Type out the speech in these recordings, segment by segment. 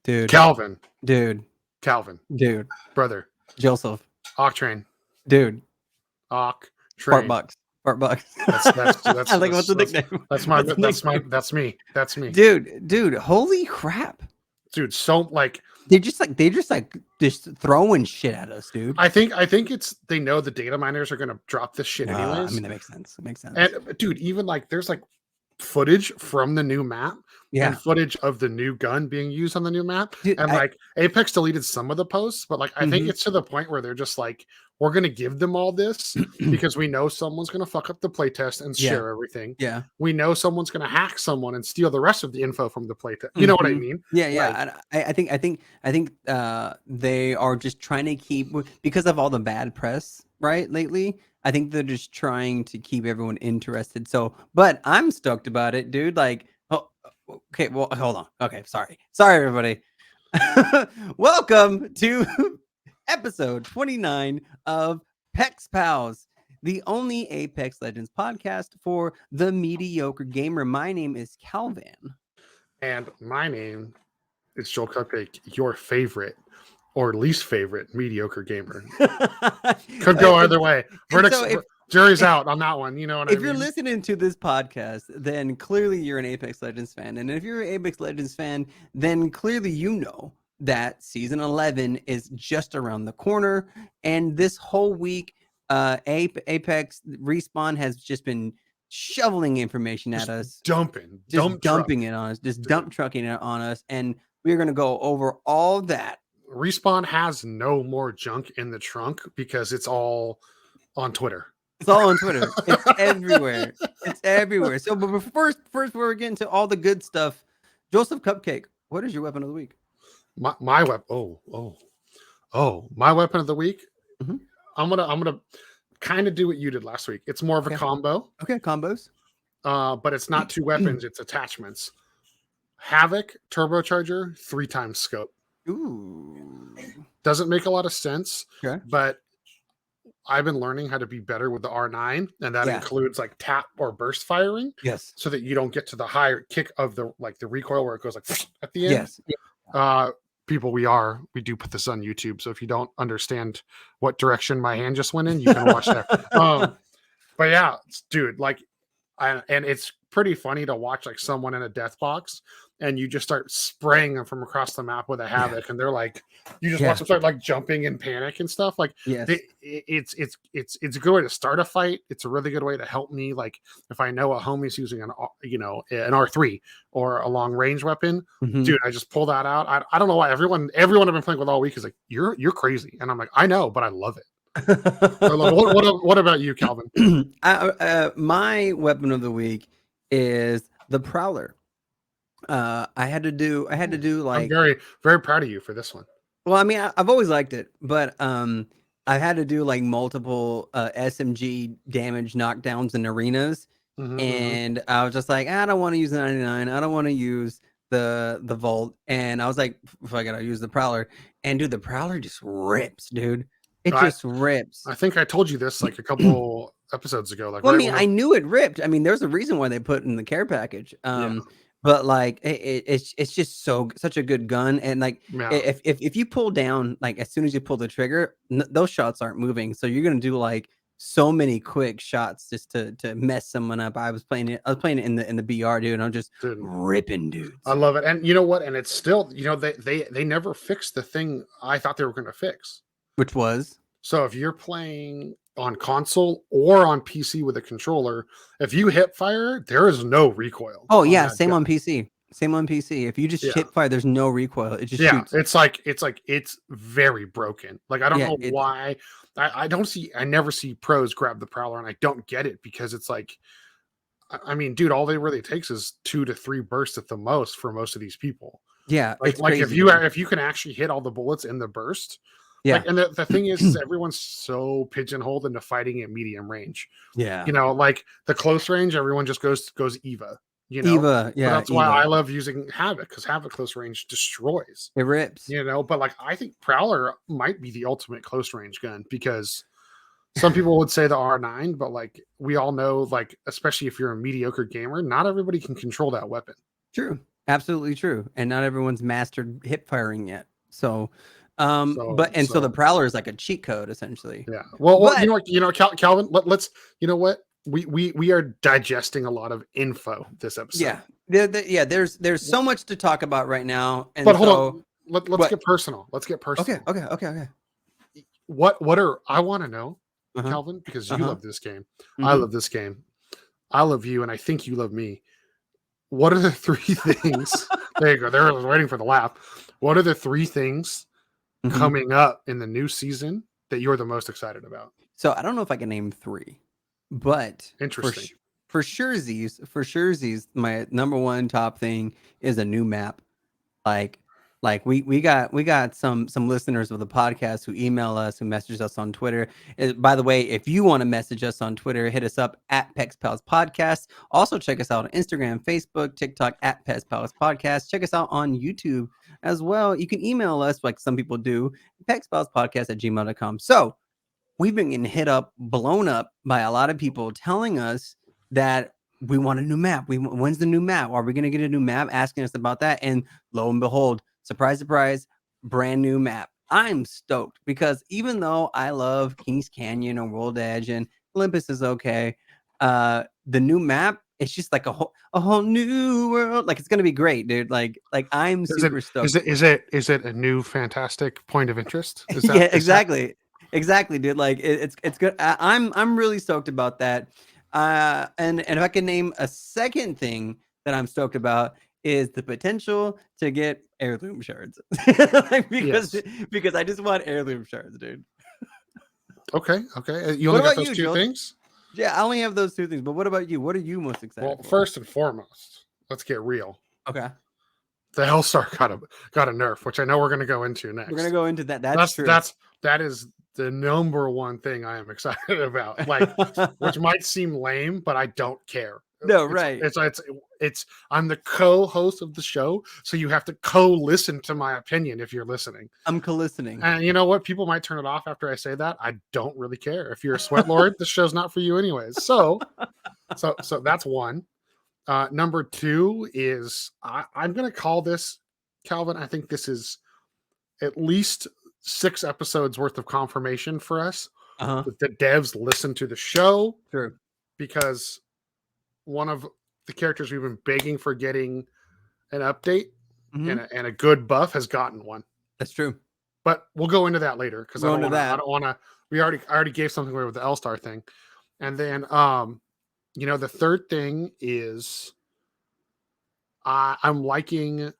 Dude. Calvin. Dude. Calvin. Dude. Brother. Joseph. Octrain. Dude. Octrain. Fart Bucks. That's I like what's the nickname. That's me. Dude, holy crap. Dude, so like they're just throwing shit at us, dude. I think it's they know the data miners are gonna drop this shit anyways. I mean, that makes sense. It makes sense. And dude, even like there's like footage from the new map and footage of the new gun being used on the new map. Dude, and like Apex deleted some of the posts, but like I think it's to the point where they're just like, we're gonna give them all this because we know someone's gonna fuck up the playtest and share everything. Yeah, we know someone's gonna hack someone and steal the rest of the info from the playtest. You know what I mean? Yeah. Like, I think they are just trying to keep, because of all the bad press lately. I think they're just trying to keep everyone interested. So, but I'm stoked about it, dude. Like, oh, okay. Well, hold on. Okay, sorry, everybody. Welcome to episode 29 of PexPals, the only Apex Legends podcast for the mediocre gamer. My name is CowVan, and my name is JoelCupcake, your favorite or least favorite mediocre gamer. Could go either way. Jury's out on that one. You know what I mean? If you're listening to this podcast, then clearly you're an Apex Legends fan. And if you're an Apex Legends fan, then clearly you know that season 11 is just around the corner. And this whole week, Apex Respawn has just been shoveling information at us. Dumping it on us. Just dump trucking it on us. And we're going to go over all that. Respawn has no more junk in the trunk because it's all on Twitter. It's all on Twitter. It's everywhere. It's everywhere. So, but first, we're getting to all the good stuff. JoelCupcake, what is your weapon of the week? My weapon. My weapon of the week. Mm-hmm. I'm gonna kind of do what you did last week. It's more of a combo. Okay, combos. But it's not two weapons. It's attachments. Havoc turbocharger 3x scope. Ooh. Doesn't make a lot of sense. Okay. But I've been learning how to be better with the R9, and that includes like tap or burst firing. Yes. So that you don't get to the higher kick of the recoil where it goes like at the end. Yes. People, we do put this on YouTube. So if you don't understand what direction my hand just went in, you can watch that. But yeah, dude, like, and it's pretty funny to watch like someone in a death box and you just start spraying them from across the map with a Havoc, and they're like, you just watch them start like jumping in panic and stuff. Like, it's a good way to start a fight. It's a really good way to help me. Like, if I know a homie's using an R3 or a long range weapon, dude, I just pull that out. I don't know why everyone I've been playing with all week is like, you're crazy, and I'm like, I know, but I love it. What about you, Calvin? My weapon of the week is the Prowler. I had to do like, I'm very, very proud of you for this one. Well, I mean, I've always liked it, but I've had to do like multiple SMG damage knockdowns in arenas, and I was just like, I don't want to use the 99. I don't want to use the Volt, and I was like, if I gotta use the Prowler, and dude, the Prowler just rips, dude. It just rips. I think I told you this like a couple episodes ago. Like, well, I mean, I knew it ripped. I mean, there's a reason why they put it in the care package. But like it's just such a good gun, and like if you pull down, like as soon as you pull the trigger, those shots aren't moving, so you're gonna do like so many quick shots just to mess someone up. I was playing it in the BR, dude, and I'm just ripping dudes. I love it, and you know what? And it's still, they never fixed the thing I thought they were gonna fix, which was, so if you're playing on console or on PC with a controller, if you hip fire, there is no recoil. Oh yeah, same on PC. If you just hip fire, there's no recoil. It just shoots. It's very broken. Like, I don't know why. I never see pros grab the Prowler, and I don't get it, because it's like, I mean, dude, all they really takes is 2 to 3 bursts at the most for most of these people. Yeah, like if you can actually hit all the bullets in the burst. Yeah, and the thing is everyone's so pigeonholed into fighting at medium range. Yeah, like the close range, everyone just goes Eva. Eva, yeah. But that's why I love using Havoc, because Havoc close range destroys. It rips. But like, I think Prowler might be the ultimate close range gun, because some people would say the R9, but like we all know, like especially if you're a mediocre gamer, not everybody can control that weapon. True. Absolutely true. And not everyone's mastered hip firing yet. So, So so the Prowler is like a cheat code essentially. yeah. Well, But Calvin. Let's. You know what? We are digesting a lot of info this episode. yeah, there's so much to talk about right now. And But hold so on. Let's get personal. Let's get personal. Okay. What are I want to know, Calvin, because you love this game. I love this game. I love you, and I think you love me. What are the 3 things? There you go. They're waiting for the laugh. What are the 3 things coming up in the new season that you're the most excited about? So I don't know if I can name 3, but interesting. For surezies, my number 1 top thing is a new map. Like we got some listeners of the podcast who email us, who message us on Twitter. By the way, if you want to message us on Twitter, hit us up at PexPals Podcast. Also check us out on Instagram, Facebook, TikTok at PexPals Podcast. Check us out on YouTube as well. You can email us like some people do, PexPalsPodcast@gmail.com. So we've been getting blown up by a lot of people telling us that we want a new map. When's the new map? Are we going to get a new map? Asking us about that. And lo and behold, surprise, surprise, brand new map. I'm stoked because even though I love Kings Canyon or World Edge and Olympus is okay, the new map, it's just like a whole new world. Like it's gonna be great, dude. Like I'm super stoked. Is it a new fantastic point of interest? Yeah, exactly. Exactly, dude. Like it's good. I'm really stoked about that. And if I can name a second thing that I'm stoked about is the potential to get heirloom shards. because I just want heirloom shards, dude. Okay. You only got those 2 things? Yeah, I only have those 2 things. But what about you? What are you most excited for? First and foremost, let's get real. Okay. The Hellstar got a nerf, which I know we're going to go into next. We're going to go into that. That is the number 1 thing I am excited about. Like, which might seem lame, but I don't care. No, right. It's I'm the co-host of the show, so you have to co-listen to my opinion if you're listening. I'm co-listening. And you know what? People might turn it off after I say that. I don't really care. If you're a sweat lord, the show's not for you anyways. So that's 1. Number 2 is I'm going to call this, Calvin. I think this is at least 6 episodes worth of confirmation for us that the devs listen to the show. True. Because one of the characters we've been begging for getting an update and a good buff has gotten one. That's true. But we'll go into that later because I don't want to. I already gave something away with the L-Star thing, and then the third thing is I'm liking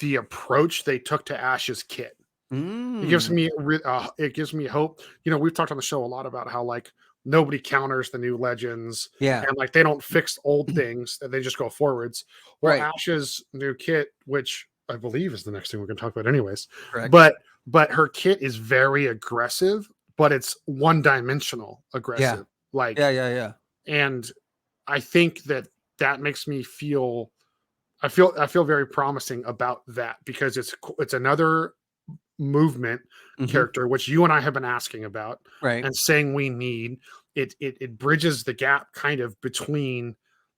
the approach they took to Ash's kit. It gives me hope. We've talked on the show a lot about how like nobody counters the new legends. Yeah. And like they don't fix old things and they just go forwards. Well, right. Ash's new kit, which I believe is the next thing we're going to talk about anyways. Correct. But her kit is very aggressive, but it's one-dimensional aggressive. Yeah. And I think that makes me feel I feel very promising about that because it's another movement character, which you and I have been asking about, right? And saying we need it bridges the gap kind of between,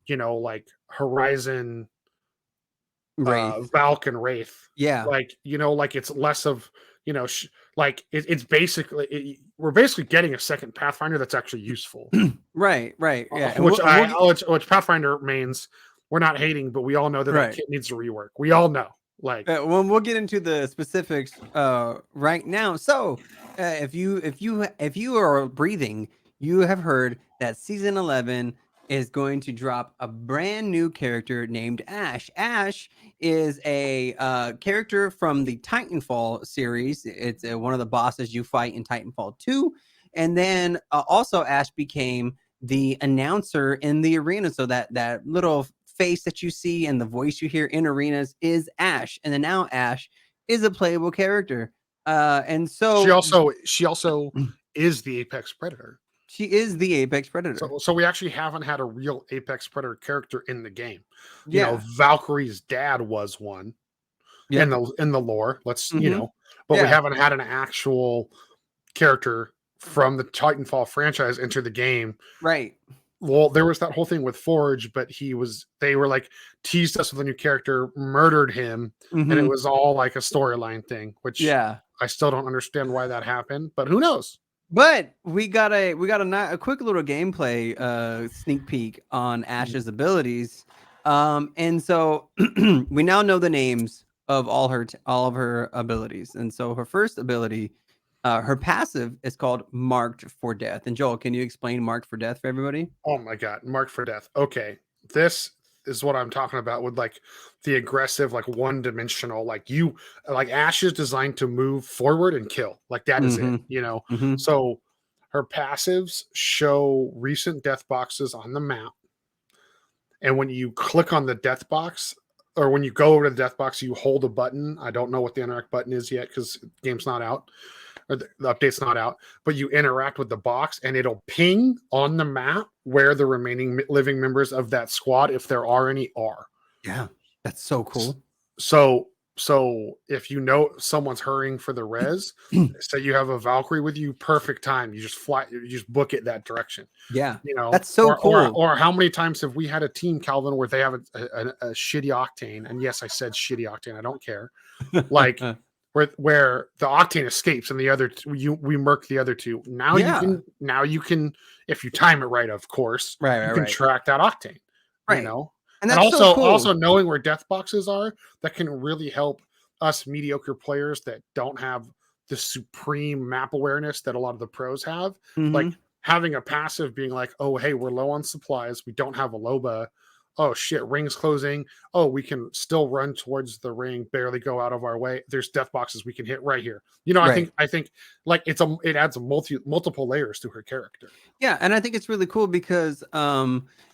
like Horizon, Wraith. Valk, and Wraith. Yeah, like like it's less of like it's basically we're basically getting a second Pathfinder that's actually usable. right. Yeah, which Pathfinder means we're not hating, but we all know that kit needs to rework. We all know. Like we'll get into the specifics right now. So if you are breathing, you have heard that season 11 is going to drop a brand new character named Ash. Ash is a character from the Titanfall series. It's one of the bosses you fight in Titanfall 2. And then also Ash became the announcer in the arena. So that little face that you see and the voice you hear in arenas is Ash, and then now Ash is a playable character, and so she also is the Apex Predator. She is the Apex Predator. So we actually haven't had a real Apex Predator character in the game. Valkyrie's dad was one in the lore. But we haven't had an actual character from the Titanfall franchise enter the game, right? Well, there was that whole thing with Forge, but they were like teased us with a new character, murdered him, and it was all like a storyline thing, which I still don't understand why that happened, but who knows? But we got a quick little gameplay sneak peek on Ash's abilities. And so we now know the names of all of her abilities. And so her first ability, her passive is called Marked for Death. And Joel, can you explain Marked for Death for everybody? Oh my god, Marked for Death. Okay. This is what I'm talking about with like the aggressive, like one-dimensional, like Ash is designed to move forward and kill. Like that is it, you know. So her passives show recent death boxes on the map. And when you click on the death box, or when you go over to the death box, you hold a button. I don't know what the interact button is yet because the game's not out, or the update's not out. But you interact with the box, and it'll ping on the map where the remaining living members of that squad, if there are any, are. Yeah, that's so cool. So if you know someone's hurrying for the res, say you have a Valkyrie with you, perfect time. You just book it that direction. Yeah, you know, that's so cool. Or how many times have we had a team, Calvin, where they have a shitty octane? And yes, I said shitty octane. I don't care. Like where the octane escapes and the other we murk the other two. Now you can if you time it right, of course, you can track that octane. You know. And also, so cool. Also knowing where death boxes are, that can really help us mediocre players that don't have the supreme map awareness that a lot of the pros have. Like having a passive being like, oh, hey, we're low on supplies. We don't have a Loba. Oh, shit, ring's closing. Oh, we can still run towards the ring, barely go out of our way. There's death boxes we can hit right here. You know, I think like it adds multiple layers to her character. Yeah, and I think it's really cool because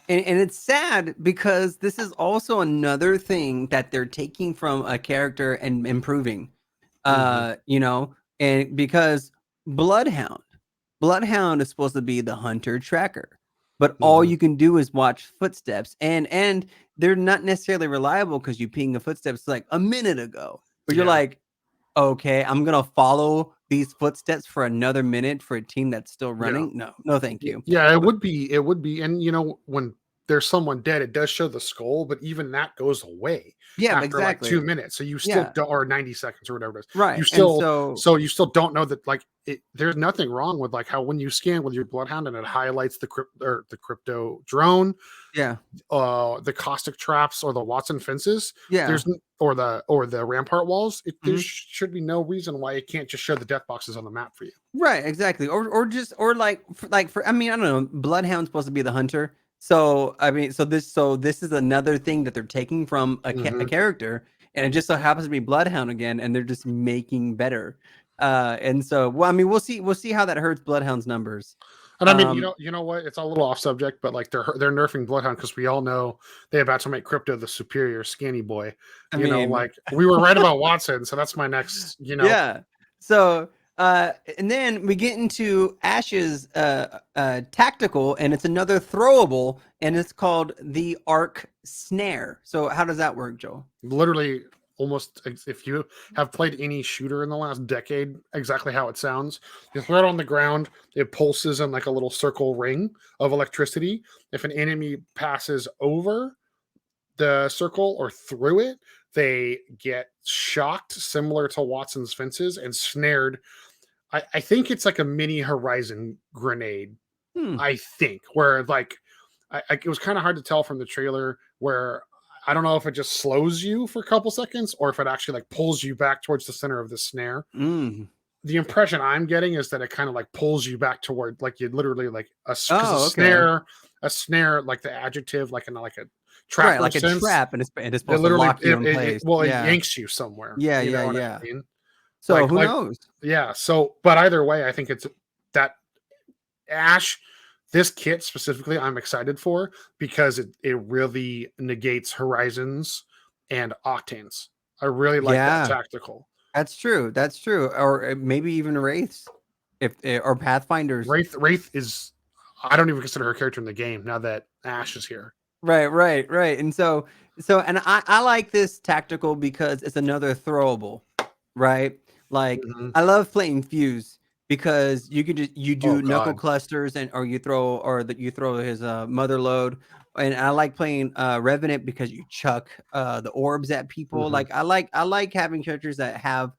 and it's sad because this is also another thing that they're taking from a character and improving. You know, and because Bloodhound is supposed to be the hunter tracker, but all you can do is watch footsteps, and they're not necessarily reliable because you ping the footsteps like a minute ago, but you're like, okay, I'm gonna follow these footsteps for another minute for a team that's still running. No, thank you. Yeah, it would be, and you know, when there's someone dead, it does show the skull, but even that goes away. Yeah, after exactly. Like 2 minutes, so you still don't, or 90 seconds or whatever it is. Right. You still so you still don't know that like there's nothing wrong with like how when you scan with your Bloodhound and it highlights the crypto drone. Yeah. The caustic traps or the Wattson fences. Yeah. There's or the rampart walls. There should be no reason why it can't just show the death boxes on the map for you. Right. Exactly. Or I mean, I don't know. Bloodhound's supposed to be the hunter. So I mean, so this is another thing that they're taking from a character, and it just so happens to be Bloodhound again, and they're just making better. And so, well, I mean, we'll see how that hurts Bloodhound's numbers. And I mean, you know what? It's a little off subject, but like they're nerfing Bloodhound because we all know they're about to make Crypto the superior scanny boy. I mean, like we were right about Wattson, so that's my next. You know, yeah. So. And then we get into Ash's tactical, and it's another throwable, and it's called the Ark Snare. So how does that work, Joel? Literally, almost if you have played any shooter in the last decade, exactly how it sounds. You throw it on the ground, it pulses in like a little circle ring of electricity. If an enemy passes over the circle or through it, they get shocked, similar to Wattson's fences, and snared. I think it's like a mini Horizon grenade. I think where like it was kind of hard to tell from the trailer, where I don't know if it just slows you for a couple seconds or if it actually like pulls you back towards the center of the snare. The impression I'm getting is that it kind of like pulls you back toward like you literally like a snare, like the adjective, like in a trap, right, like sense. A trap, and it's supposed to lock you in place. It yanks you somewhere. Yeah, you know yeah. I mean? So like, who knows? Yeah. So, but either way, I think it's that Ash, this kit specifically, I'm excited for because it really negates Horizons and Octanes. I really like that tactical. That's true. Or maybe even Wraiths, or Pathfinders. Wraith is, I don't even consider her character in the game now that Ash is here. Right. And so, and I like this tactical because it's another throwable, right? Like I love playing Fuse because you could just you Oh do knuckle god. clusters and you throw his mother load. And I like playing Revenant because you chuck the orbs at people. Like I like having characters that have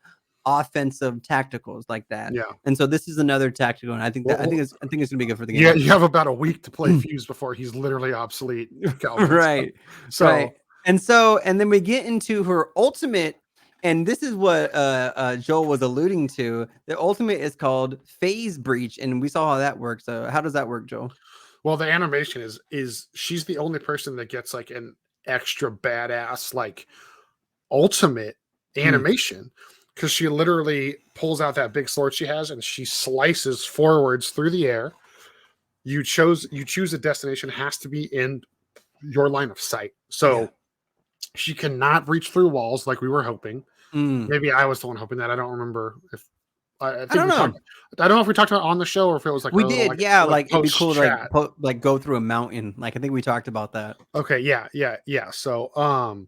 offensive tacticals like that. Yeah. And so this is another tactical, and I think Well, it's gonna be good for the yeah, game. you have about a week to play Fuse before he's literally obsolete, Calvin. Right. So Right. And then we get into her ultimate, and this is what Joel was alluding to. The ultimate is called Phase Breach, and we saw how that works. So how does that work, Joel? well, the animation is she's the only person that gets like an extra badass like ultimate animation because she literally pulls out that big sword she has and she slices forwards through the air. You choose a destination, has to be in your line of sight. So she cannot reach through walls like we were hoping. Maybe I was the one hoping that. I don't remember if I think don't we know. talked. I don't know if we talked about it on the show or if it was like We our little, did, yeah. Like it'd be cool to post-chat. like go through a mountain. Like I think we talked about that. Okay, yeah. So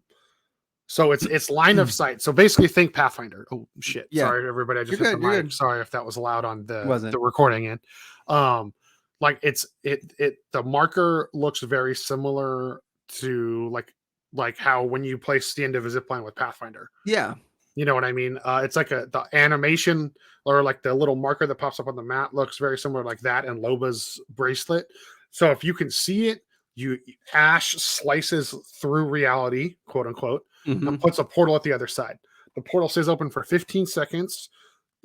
it's line of sight. So basically think Pathfinder. Oh shit. Yeah. Sorry everybody, I just hit the mic. Sorry if that was loud on the recording end. Like the marker looks very similar to like how when you place the end of a zip line with Pathfinder. Yeah. You know what I mean? It's like the animation or like the little marker that pops up on the map looks very similar like that and Loba's bracelet. So if you can see it, Ash slices through reality, quote unquote, and puts a portal at the other side. The portal stays open for 15 seconds.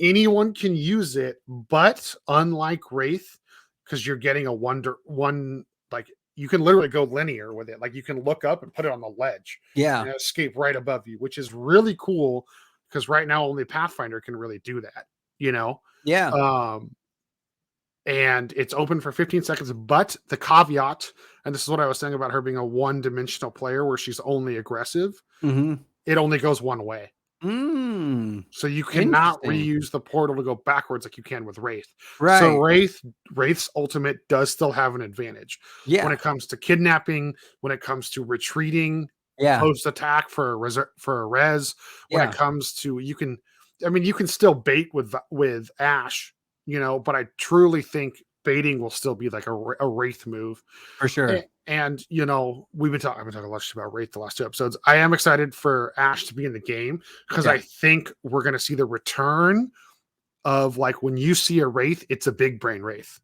Anyone can use it, but unlike Wraith, because you're getting a one like you can literally go linear with it. Like you can look up and put it on the ledge, and escape right above you, which is really cool because right now only Pathfinder can really do that. You know, and it's open for 15 seconds. But the caveat, and this is what I was saying about her being a one-dimensional player where she's only aggressive, it only goes one way. So you cannot reuse the portal to go backwards like you can with Wraith. Right. So Wraith's ultimate does still have an advantage when it comes to kidnapping, when it comes to retreating, post attack for a res. When it comes to you can still bait with Ash, you know, but I truly think baiting will still be like a Wraith move for sure. And you know, I've been talking a lot about Wraith the last 2 episodes. I am excited for Ash to be in the game because I think we're going to see the return of like when you see a Wraith, it's a big brain Wraith.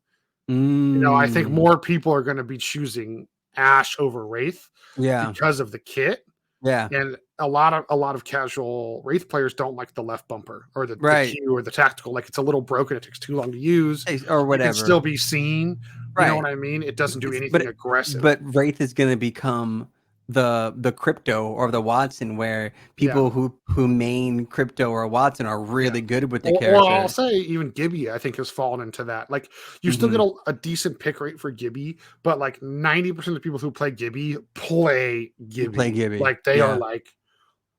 You know, I think more people are going to be choosing Ash over Wraith because of the kit. And a lot of casual Wraith players don't like the left bumper or the Q or the tactical. Like it's a little broken. It takes too long to use or whatever. It can still be seen. You know what I mean? It doesn't do anything aggressive. But Wraith is going to become the crypto or the Wattson, where people who main crypto or Wattson are really good with the character. Or I'll say even Gibby, I think, has fallen into that. Like you still get a decent pick rate for Gibby, but like 90% of the people who play Gibby play Gibby. Like they are like,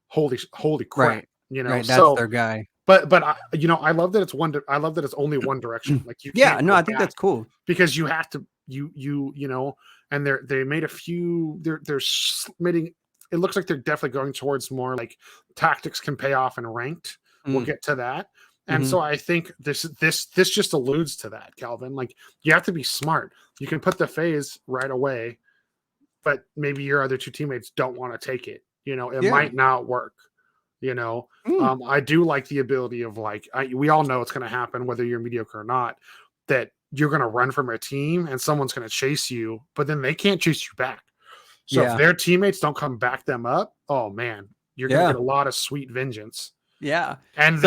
holy crap. You know, that's their guy. But you know, I love that it's I love that it's only one direction. Like you can't I think that's cool because you have to you know, and they made a few they're submitting. It looks like they're definitely going towards more like tactics can pay off and ranked. We'll get to that. And so I think this just alludes to that, Calvin. Like you have to be smart. You can put the phase right away, but maybe your other two teammates don't want to take it. You know, it might not work. You know, I do like the ability of like, we all know it's going to happen, whether you're mediocre or not, that you're going to run from a team and someone's going to chase you, but then they can't chase you back. So if their teammates don't come back them up, oh man, you're going to get a lot of sweet vengeance. Yeah. And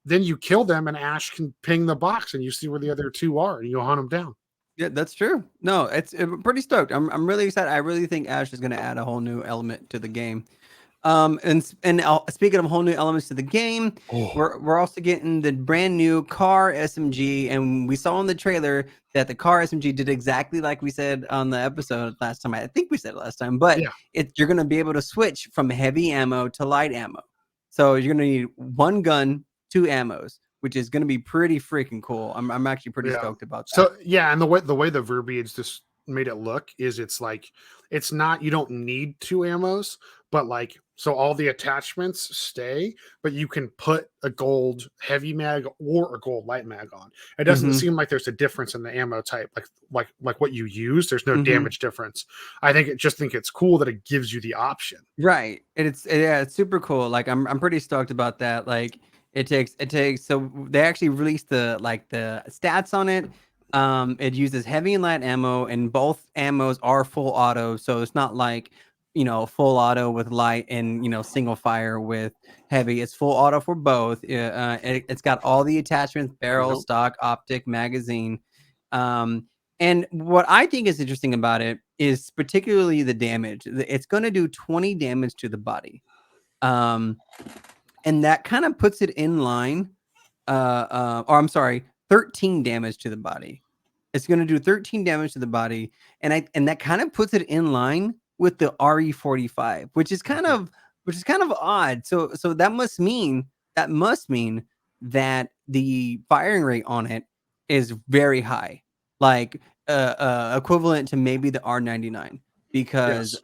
then you kill them and Ash can ping the box and you see where the other two are and you'll hunt them down. Yeah, that's true. No, it's pretty stoked. I'm really excited. I really think Ash is going to add a whole new element to the game. And speaking of whole new elements to the game, we're also getting the brand new C.A.R SMG, and we saw in the trailer that the C.A.R SMG did exactly like we said on the episode last time. I think we said it last time, but you're going to be able to switch from heavy ammo to light ammo. So you're going to need one gun, 2 ammos, which is going to be pretty freaking cool. I'm actually pretty stoked about that. So and the way the verbiage just made it look is it's like it's not, you don't need 2 ammos, but like so all the attachments stay, but you can put a gold heavy mag or a gold light mag on. It doesn't seem like there's a difference in the ammo type, like what you use. There's no damage difference. I think it's cool that it gives you the option. Right. And it's super cool. Like I'm pretty stoked about that. Like it takes so they actually released the stats on it. It uses heavy and light ammo, and both ammos are full auto, so it's not like, full auto with light and, single fire with heavy. It's full auto for both. It's got all the attachments: barrel, stock, optic, magazine. And what I think is interesting about it is particularly the damage. It's going to do 20 damage to the body. And that kind of puts it in line. Or I'm sorry, 13 damage to the body. It's going to do 13 damage to the body. And that kind of puts it in line with the RE45, which is kind of odd. So that must mean that the firing rate on it is very high, like equivalent to maybe the R99, because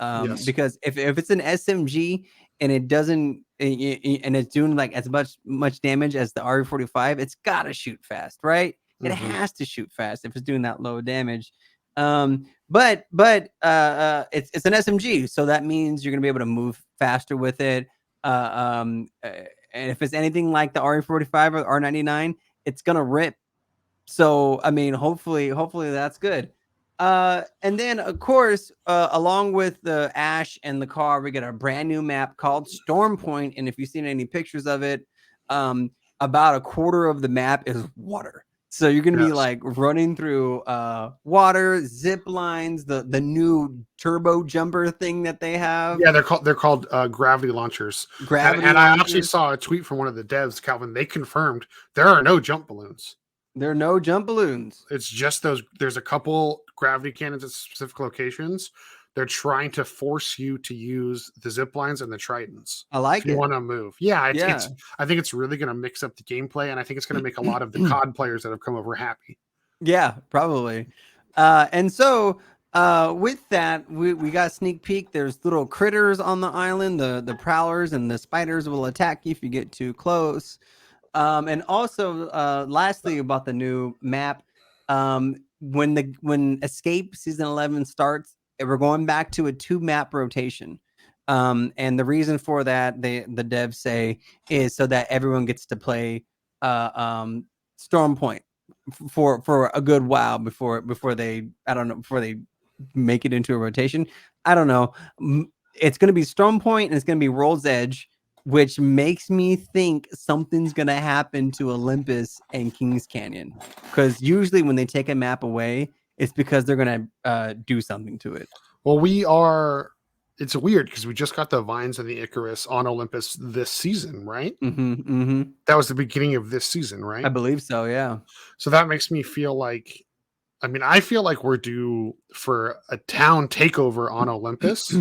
because if it's an SMG and it doesn't and it's doing like as much damage as the RE45, it's got to shoot fast, right? It has to shoot fast if it's doing that low damage. But it's an SMG, so that means you're gonna be able to move faster with it. And if it's anything like the RE45 or R99, it's gonna rip. So I mean, hopefully that's good. And then of course, along with the Ash and the car, we get a brand new map called Storm Point. And if you've seen any pictures of it, about a quarter of the map is water. So you're going to be like running through water, zip lines, the new turbo jumper thing that they have. Yeah, they're called gravity launchers. And I actually saw a tweet from one of the devs, CowVan. They confirmed there are no jump balloons. There are no jump balloons. It's just those. There's a couple gravity cannons at specific locations. They're trying to force you to use the zip lines and the tritons. I like if you want to move. Yeah, I think it's really going to mix up the gameplay, and I think it's going to make a lot of the COD players that have come over happy. Yeah, probably. And so with that, we got a sneak peek. There's little critters on the island. The prowlers and the spiders will attack you if you get too close. And also, lastly, about the new map, when Escape Season 11 starts, we're going back to a 2-map rotation. And the reason for that, the devs say, is so that everyone gets to play Storm Point for a good while before they make it into a rotation. I don't know. It's going to be Storm Point and it's going to be World's Edge, which makes me think something's going to happen to Olympus and Kings Canyon, because usually when they take a map away, it's because they're going to do something to it. Well, it's weird because we just got the Vines and the Icarus on Olympus this season, right? That was the beginning of this season, right? I believe so, yeah. So that makes me feel like, I feel like we're due for a town takeover on Olympus.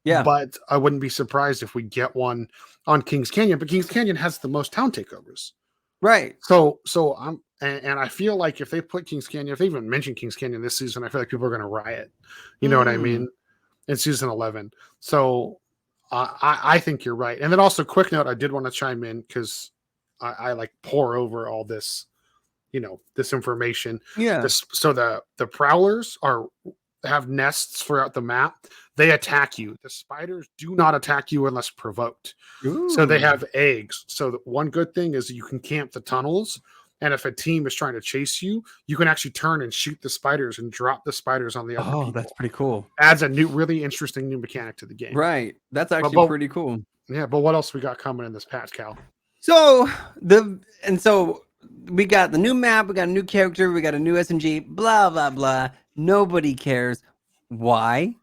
Yeah. But I wouldn't be surprised if we get one on Kings Canyon, but Kings Canyon has the most town takeovers. Right. So and I feel like if they put Kings Canyon, if they even mention Kings Canyon this season, I feel like people are going to riot. You know what I mean? In season 11. So I think you're right. And then also, quick note, I did want to chime in because I like pour over all this, this information. Yeah. So the prowlers have nests throughout the map. They attack you. The spiders do not attack you unless provoked. Ooh. So they have eggs. So one good thing is you can camp the tunnels. And if a team is trying to chase you, you can actually turn and shoot the spiders and drop the spiders on the other people. That's pretty cool. Adds a really interesting new mechanic to the game. Right. That's actually pretty cool. Yeah, but what else we got coming in this patch, Cal? So we got the new map, we got a new character, we got a new SMG, blah, blah, blah. Nobody cares. Why?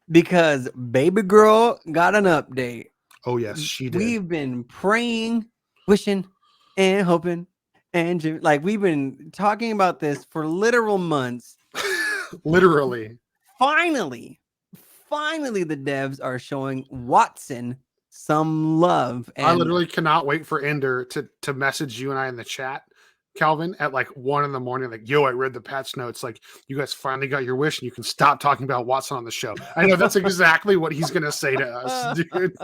Because baby girl got an update. Oh, yes, she did. We've been praying, wishing, and hoping. And like we've been talking about this for literal months. Literally. Finally, the devs are showing Wattson some love. And I literally cannot wait for Ender to message you and I in the chat CowVan, at like 1 in the morning, like, yo, I read the patch notes. Like, you guys finally got your wish and you can stop talking about Wattson on the show. I know that's exactly what he's going to say to us, dude.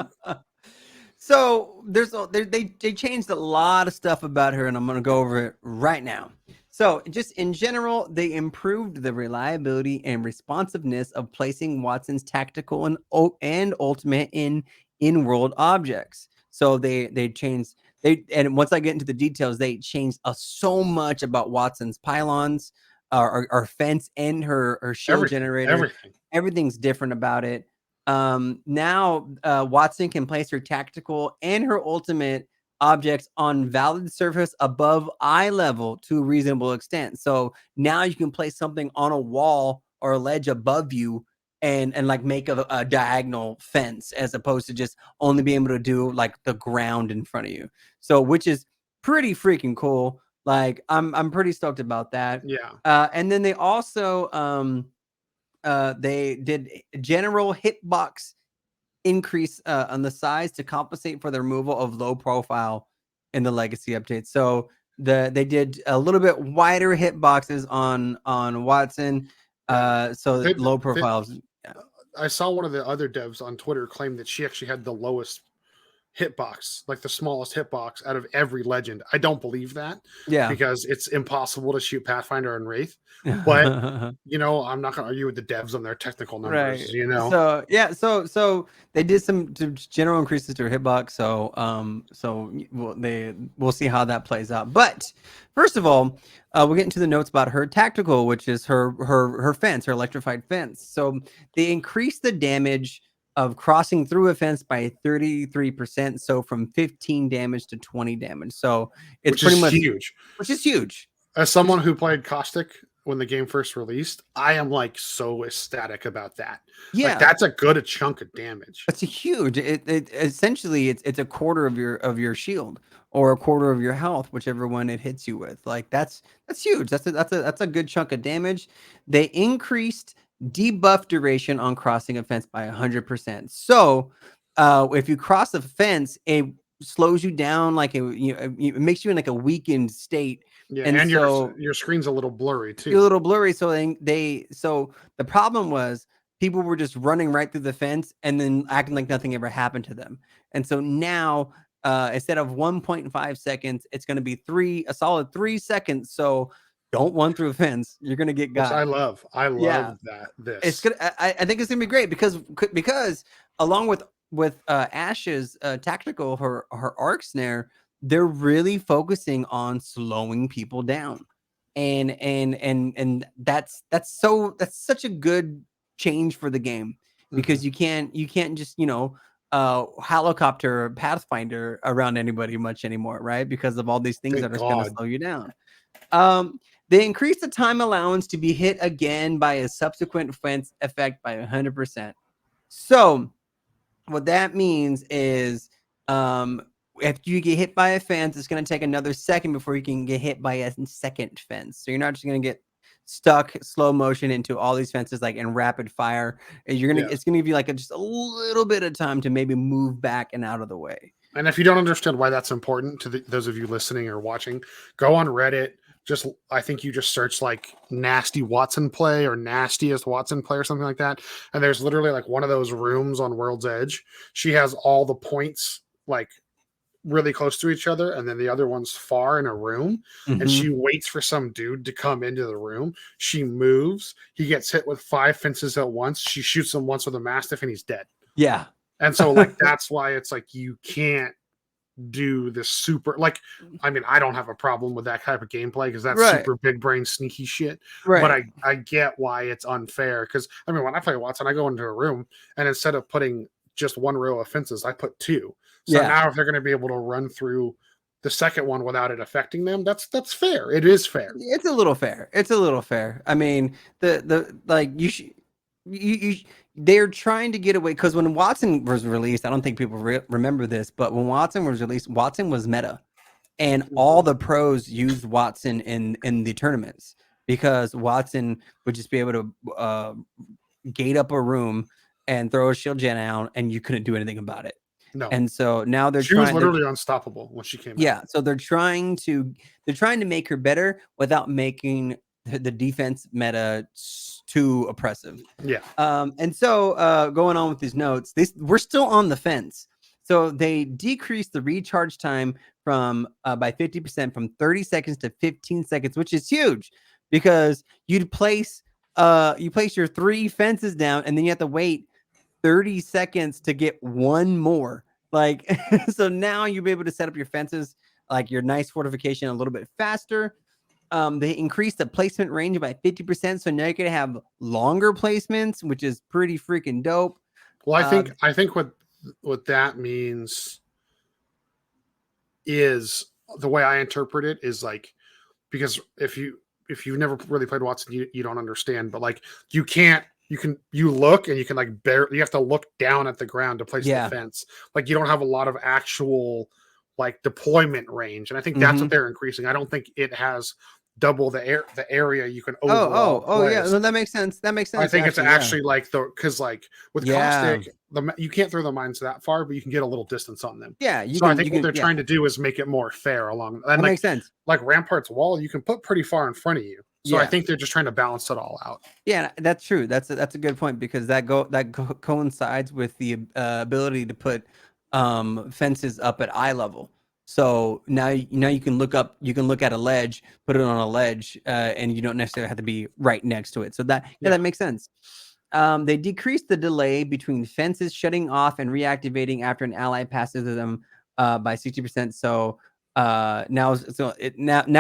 So they changed a lot of stuff about her, and I'm going to go over it right now. So just in general, they improved the reliability and responsiveness of placing Wattson's tactical and ultimate in-world objects. So they changed, and once I get into the details, they changed so much about Wattson's pylons, our fence, and her shield generator. Everything's different about it. Now Wattson can place her tactical and her ultimate objects on valid surface above eye level to a reasonable extent. So now you can place something on a wall or a ledge above you and like make a diagonal fence, as opposed to just only being able to do like the ground in front of you. So which is pretty freaking cool. Like I'm pretty stoked about that. Yeah. And then they also they did general hitbox increase on the size to compensate for the removal of low profile in the legacy update. So they did a little bit wider hitboxes on Wattson. So low profiles. I saw one of the other devs on Twitter claim that she actually had the lowest hitbox, like the smallest hitbox out of every legend. I don't believe that, because it's impossible to shoot Pathfinder and Wraith. But you know, I'm not gonna argue with the devs on their technical numbers, right. You know. So yeah, so they did some general increases to her hitbox. So we'll see how that plays out. But first of all, we'll get into the notes about her tactical, which is her fence, her electrified fence. So they increased the damage of crossing through a fence by 33%. So from 15 damage to 20 damage. So it's pretty much huge. Which is huge. As someone who played Caustic when the game first released, I am like so ecstatic about that. Yeah, like, that's a good chunk of damage. It's a huge. It essentially it's a quarter of your shield or a quarter of your health, whichever one it hits you with. Like that's huge. That's a good chunk of damage. They increased debuff duration on crossing a fence by 100%. So if you cross a fence, it slows you down, like it makes you in like a weakened state. Yeah, and so your screen's a little blurry too. A little blurry. So so the problem was people were just running right through the fence and then acting like nothing ever happened to them. And so now instead of 1.5 seconds, it's going to be a solid 3 seconds. So don't run through a fence. You're going to get got. I love that. It's good. I think it's going to be great because along with Ash's tactical, her Ark Snare, they're really focusing on slowing people down. And that's such a good change for the game, because you can't just helicopter Pathfinder around anybody much anymore, right? Because of all these things that are going to slow you down. They increased the time allowance to be hit again by a subsequent fence effect by 100%. So what that means is if you get hit by a fence, it's going to take another second before you can get hit by a second fence. So you're not just going to get stuck slow motion into all these fences like in rapid fire. It's going to give you like just a little bit of time to maybe move back and out of the way. And if you don't understand why that's important to those of you listening or watching, go on Reddit. I think you just search like nasty Wattson play or nastiest Wattson play or something like that. And there's literally like one of those rooms on World's Edge. She has all the points like really close to each other, and then the other one's far in a room, and she waits for some dude to come into the room. She moves. He gets hit with 5 fences at once. She shoots him once with a Mastif, and he's dead. Yeah. And so like that's why it's like you can't do this super, like, I mean, I don't have a problem with that type of gameplay because that's super big brain sneaky shit. But I get why it's unfair, because I mean, when I play Wattson, I go into a room and instead of putting just one row of fences, I put 2. So now if they're going to be able to run through the second one without it affecting them, that's fair. It is fair. It's a little fair. I mean, like they're trying to get away, because when Wattson was released, I don't think people remember this, but when Wattson was released, Wattson was meta, and all the pros used Wattson in the tournaments, because Wattson would just be able to gate up a room and throw a shield gen out, and you couldn't do anything about it. No. And so now she was literally unstoppable when she came out. Yeah, so they're trying to make her better without making the defense meta too oppressive. Yeah. And so going on with these notes, we're still on the fence. So they decreased the recharge time from by 50% from 30 seconds to 15 seconds, which is huge because you place your 3 fences down and then you have to wait 30 seconds to get one more. Like, so now you'll be able to set up your fences, like your nice fortification, a little bit faster. They increased the placement range by 50%, so now you can have longer placements, which is pretty freaking dope. Well, I think what that means is, the way I interpret it is like, because if you've never really played Wattson, you don't understand, but like you look and you can like you have to look down at the ground to place the fence. Like you don't have a lot of actual like deployment range, and I think that's what they're increasing. I don't think it has double the area you can overall place. Yeah, no, that makes sense. I think it's actually like because like with caustic, you can't throw the mines that far, but you can get a little distance on them. Yeah, I think what they're trying to do is make it more fair along. And that makes sense. Like Rampart's wall, you can put pretty far in front of you. So I think they're just trying to balance it all out. Yeah, that's true. That's a good point because that coincides with the ability to put fences up at eye level. So now you can look at a ledge, put it on a ledge, and you don't necessarily have to be right next to it. So that makes sense. They decreased the delay between fences shutting off and reactivating after an ally passes them by 60%. So now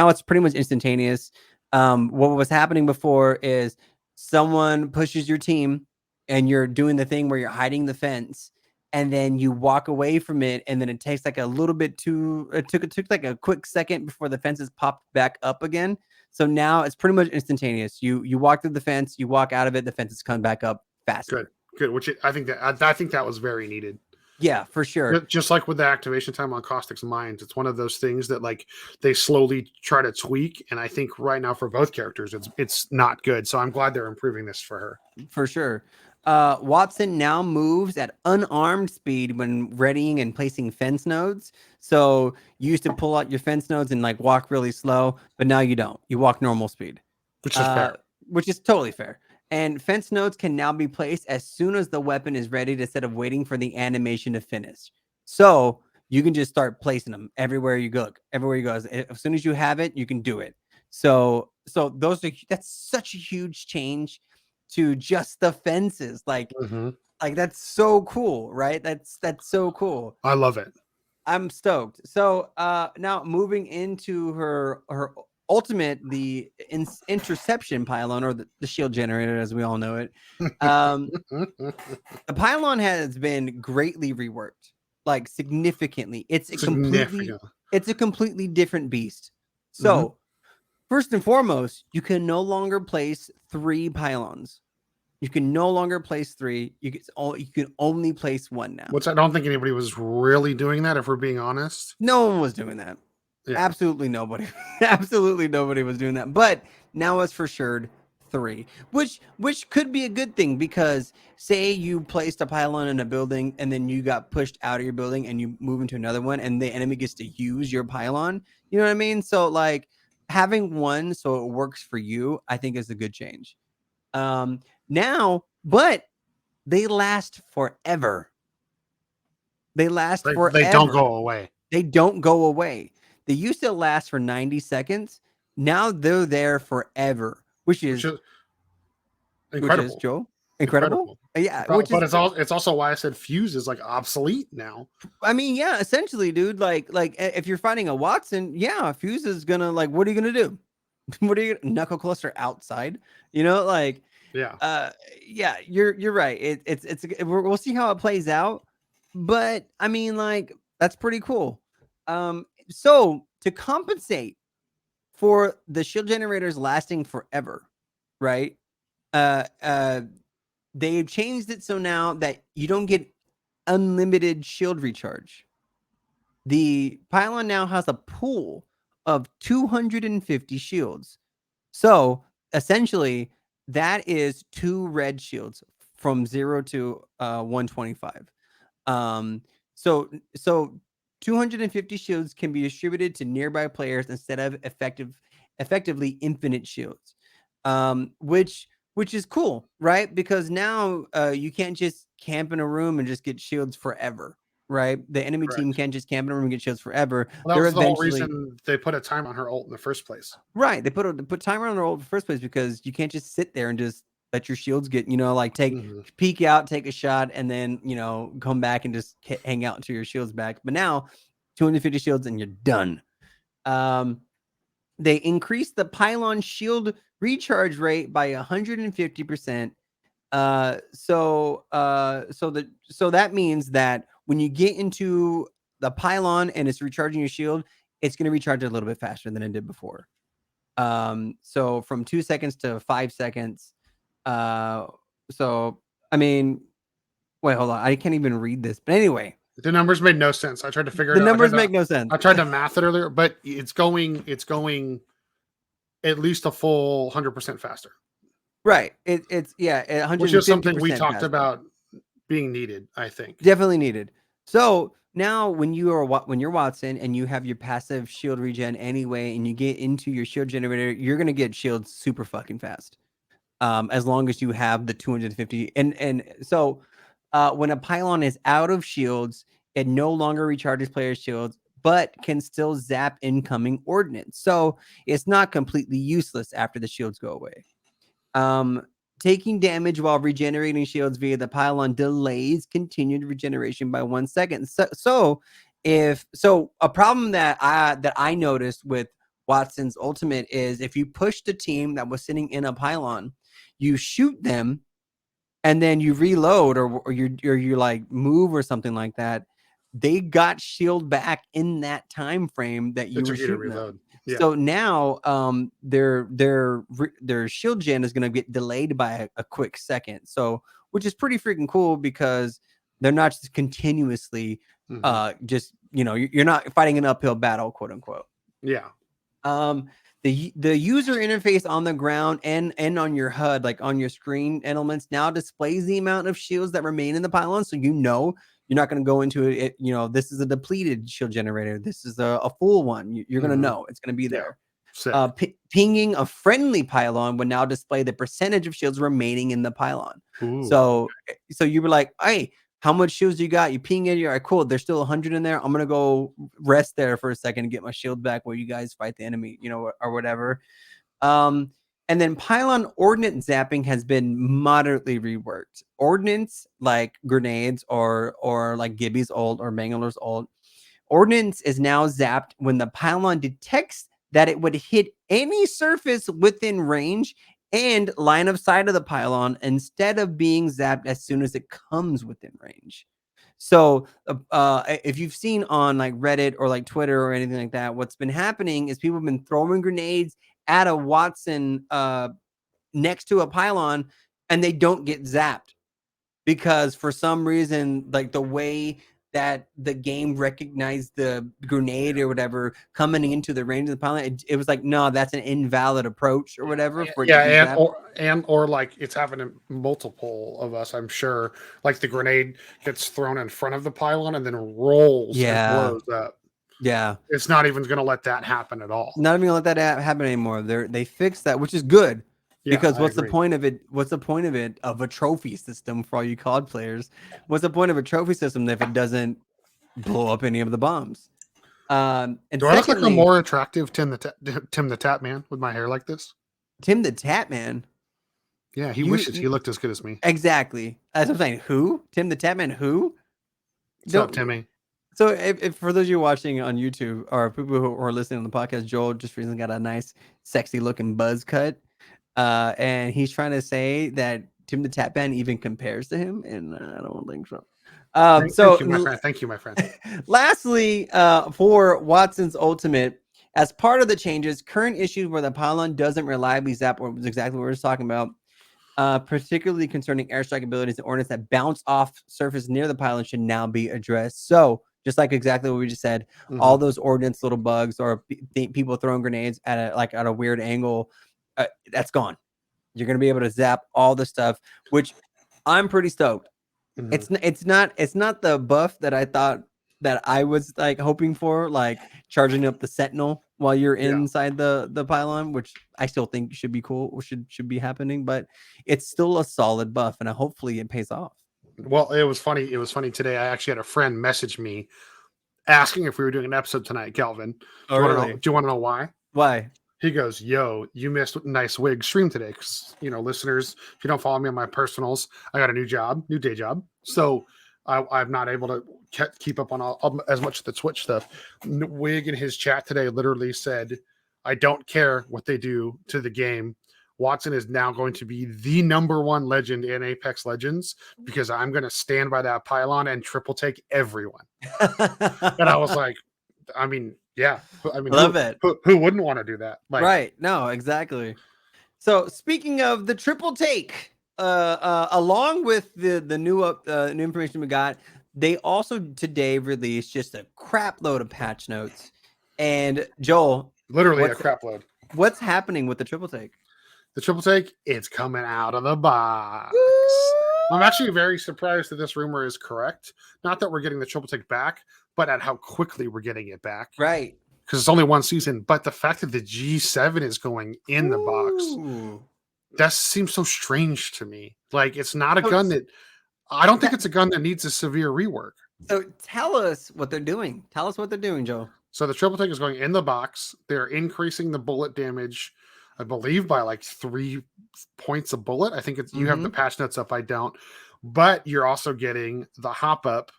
it's pretty much instantaneous. What was happening before is someone pushes your team and you're doing the thing where you're hiding the fence and then you walk away from it and then it takes like a little bit it took like a quick second before the fences popped back up again. So now it's pretty much instantaneous. You walk through the fence, you walk out of it, the fences come back up faster. Good. Which I think that was very needed. Yeah, for sure. Just like with the activation time on Caustic's mines, it's one of those things that like they slowly try to tweak, and I think right now for both characters, it's not good. So I'm glad they're improving this for her. For sure. Wattson now moves at unarmed speed when readying and placing fence nodes. So you used to pull out your fence nodes and like walk really slow, but now you don't. You walk normal speed, which is fair. Which is totally fair. And fence nodes can now be placed as soon as the weapon is ready instead of waiting for the animation to finish. So you can just start placing them everywhere you go. Everywhere you go, as soon as you have it, you can do it. So that's such a huge change to just the fences. Like that's so cool, right? That's so cool. I love it. I'm stoked. So now moving into her ultimate, the interception pylon, or the shield generator as we all know it. The pylon has been greatly reworked, like significantly. It's a completely different beast. So first and foremost, you can no longer place 3 pylons. You can no longer place 3. You can only place 1 now. Which I don't think anybody was really doing that, if we're being honest. No one was doing that. Yeah. Absolutely nobody. Absolutely nobody was doing that. But now it's for sure 3, which could be a good thing, because say you placed a pylon in a building and then you got pushed out of your building and you move into another one and the enemy gets to use your pylon. You know what I mean? So like having 1 so it works for you, I think is a good change. Now, but they last forever. They forever. They don't go away. They don't go away. They used to last for 90 seconds. Now they're there forever, which is incredible. Which is, Joel? Incredible? Yeah. But it's also why I said fuse is like obsolete now. I mean, yeah, essentially, dude. Like if you're fighting a Wattson, yeah, fuse is gonna, like, what are you gonna do? What are you gonna knuckle cluster outside? You know, like, yeah. Yeah, you're right. We'll see how it plays out. But I mean, like, that's pretty cool. So to compensate for the shield generators lasting forever, right? They've changed it so now that you don't get unlimited shield recharge. The pylon now has a pool of 250 shields. So essentially, that is 2 red shields from 0 to 125. So 250 shields can be distributed to nearby players instead of effectively infinite shields, which is cool, right? Because now you can't just camp in a room and just get shields forever, right? The enemy team can't just camp in a room and get shields forever. Well, that They're was the whole eventually reason they put a time on her ult in the first place. right. They put timer on their ult in the first place because you can't just sit there and just let your shields get, like peek out, take a shot, and then come back and just hang out until your shields back. But now 250 shields and you're done. They increased the pylon shield recharge rate by 150%. So that means that when you get into the pylon and it's recharging your shield, it's going to recharge a little bit faster than it did before. So from 2 seconds to 5 seconds. So I mean, wait, hold on. I can't even read this. But anyway, the numbers made no sense. I tried to figure it out. The numbers make no sense. I tried to math it earlier, but it's going at least a full 100% faster. Right. It's 150%. Which is something we talked faster. about being needed, I think. Definitely needed. So now when you're Wattson and you have your passive shield regen anyway, and you get into your shield generator, you're gonna get shields super fucking fast. As long as you have the 250. And so when a pylon is out of shields, it no longer recharges players' shields, but can still zap incoming ordnance. So it's not completely useless after the shields go away. Taking damage while regenerating shields via the pylon delays continued regeneration by 1 second. So a problem that I noticed with Wattson's ultimate is if you push the team that was sitting in a pylon, you shoot them, and then you reload or you like move or something like that, they got shield back in that time frame that you were shooting them. Yeah. So now their shield gen is going to get delayed by a quick second. So which is pretty freaking cool because they're not just continuously just you're not fighting an uphill battle, quote unquote. Yeah. The user interface on the ground and on your HUD, like on your screen elements, now displays the amount of shields that remain in the pylon. So you're not going to go into it. This is a depleted shield generator. This is a full one. You're going to know it's going to be there. Yeah. Pinging a friendly pylon would now display the percentage of shields remaining in the pylon. Ooh. So you were like, hey, how much shields you got? You ping it. You're like, cool. There's still 100 in there. I'm going to go rest there for a second and get my shield back while you guys fight the enemy, or whatever. And then pylon ordnance zapping has been moderately reworked. Ordnance like grenades or like Gibby's ult or Mangler's ult. Ordnance is now zapped when the pylon detects that it would hit any surface within range and line of sight of the pylon instead of being zapped as soon as it comes within range. So if you've seen on like Reddit or like Twitter or anything like that, what's been happening is people have been throwing grenades at a Wattson next to a pylon and they don't get zapped because for some reason, like the way that the game recognized the grenade or whatever coming into the range of the pylon, it was like, no, that's an invalid approach or whatever. Or like it's happening multiple of us, I'm sure. Like the grenade gets thrown in front of the pylon and then rolls and blows up. Yeah, it's not even going to let that happen at all. Not even going to let that happen anymore. They fixed that, which is good. Because what's the point of it? What's the point of it of a trophy system for all you COD players? What's the point of a trophy system if it doesn't blow up any of the bombs? And do I look like a more attractive Tim the Tap Man with my hair like this? Tim the Tap Man? Yeah, he wishes he looked as good as me. Exactly. As I'm saying, who? Tim the Tap Man? Who? What's up, Timmy? So if for those of you watching on YouTube or people who are listening on the podcast, Joel just recently got a nice, sexy looking buzz cut. And he's trying to say that Tim the Tap Man even compares to him, and I don't think so. Thank you, my friend. Thank you, my friend. Lastly, for Wattson's ultimate, as part of the changes, current issues where the pylon doesn't reliably zap, or was exactly what we were talking about, particularly concerning airstrike abilities and ordnance that bounce off surface near the pylon should now be addressed. So just like exactly what we just said, all those ordnance little bugs or people throwing grenades at a weird angle, that's gone. You're gonna be able to zap all the stuff, which I'm pretty stoked. It's not the buff that I thought that I was like hoping for, like charging up the Sentinel while you're inside the pylon, which I still think should be cool, should be happening, but it's still a solid buff, and hopefully it pays off. Well, it was funny. It was funny today. I actually had a friend message me asking if we were doing an episode tonight, Calvin. Oh, really? Do you want to know why? Why? He goes, "Yo, you missed Nice Wig stream today." Because, listeners, if you don't follow me on my personals, I got a new day job. So I'm not able to keep up on as much of the Twitch stuff. Wig in his chat today literally said, "I don't care what they do to the game. Wattson is now going to be the #1 legend in Apex Legends because I'm going to stand by that pylon and triple take everyone." And I was like, I mean, yeah. I mean, love it. Who wouldn't want to do that? Like, right. No, exactly. So speaking of the triple take, along with the new information we got, they also today released just a crap load of patch notes. And Joel, literally a crap load. What's happening with the triple take? The triple take, it's coming out of the box. I'm actually very surprised that this rumor is correct. Not that we're getting the triple take back, but at how quickly we're getting it back. Right. Because it's only one season. But the fact that the G7 is going in the box, that seems so strange to me. Like, it's not a gun that... I don't think it's a gun that needs a severe rework. So tell us what they're doing. Tell us what they're doing, Joe. So the triple take is going in the box. They're increasing the bullet damage, I believe, by like 3 points a bullet. I think it's you have the patch notes up. I don't. But you're also getting the hop up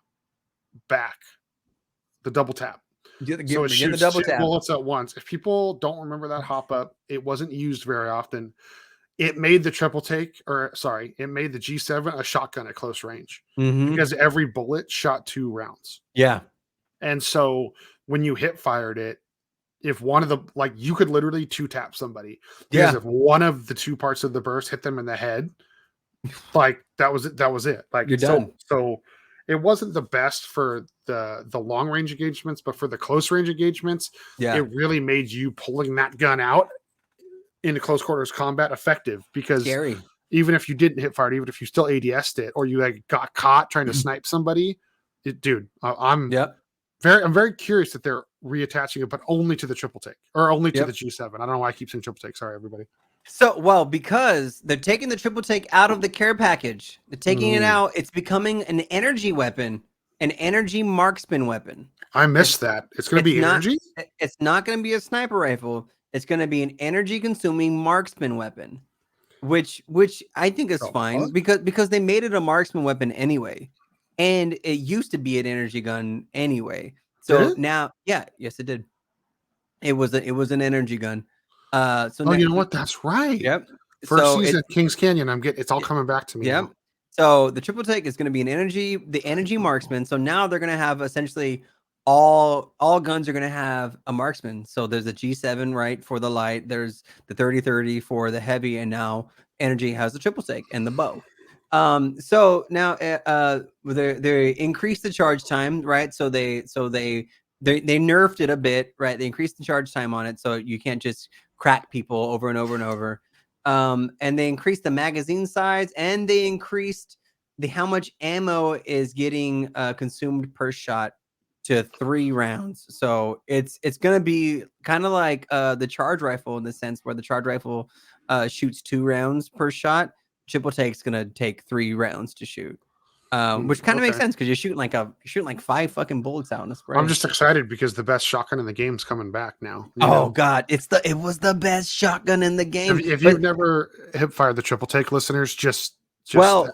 back, the double tap. So it shoots the 2 bullets at once. If people don't remember that hop up, it wasn't used very often. It made the triple take, it made the G7 a shotgun at close range because every bullet shot 2 rounds. Yeah. And so when you hip fired it, if one of the, like, you could literally 2-tap somebody. Because if one of the 2 parts of the burst hit them in the head, like, that was it. Like, you're done. So it wasn't the best for the long range engagements, but for the close range engagements, it really made you pulling that gun out into close quarters combat effective. Because even if you didn't hit fire, even if you still ADS'd it, or you like got caught trying to snipe somebody, I'm very curious that they're reattaching it, but only to the triple take or only to the G7. I don't know why I keep saying triple take. Sorry, everybody. So, well, because they're taking the triple take out of the care package, they're taking it out. It's becoming an energy weapon, an energy marksman weapon. I missed that. It's going to be energy. It's not going to be a sniper rifle. It's going to be an energy consuming marksman weapon, which I think is fine because they made it a marksman weapon anyway. And it used to be an energy gun anyway. So now, yes, it did. It was an energy gun. You know what? That's right. Yep. First season Kings Canyon. it's all coming back to me. Yep. Now. So the triple take is going to be the energy marksman. So now they're going to have essentially all guns are going to have a marksman. So there's a G7 right for the light. There's the 30-30 for the heavy, and now energy has the triple take and the bow. So now they increased the charge time, right? So they nerfed it a bit, right? They increased the charge time on it, so you can't just crack people over and over and over. And they increased the magazine size, and they increased how much ammo is getting consumed per shot to 3 rounds. So it's gonna be kind of like the charge rifle in the sense where the charge rifle shoots 2 rounds per shot. Triple take's gonna take 3 rounds to shoot, which kind of makes sense because you're shooting like 5 fucking bullets out in a spray. I'm just excited because the best shotgun in the game's coming back now. God, it was the best shotgun in the game. If you've never hip fired the triple take, listeners, just fun.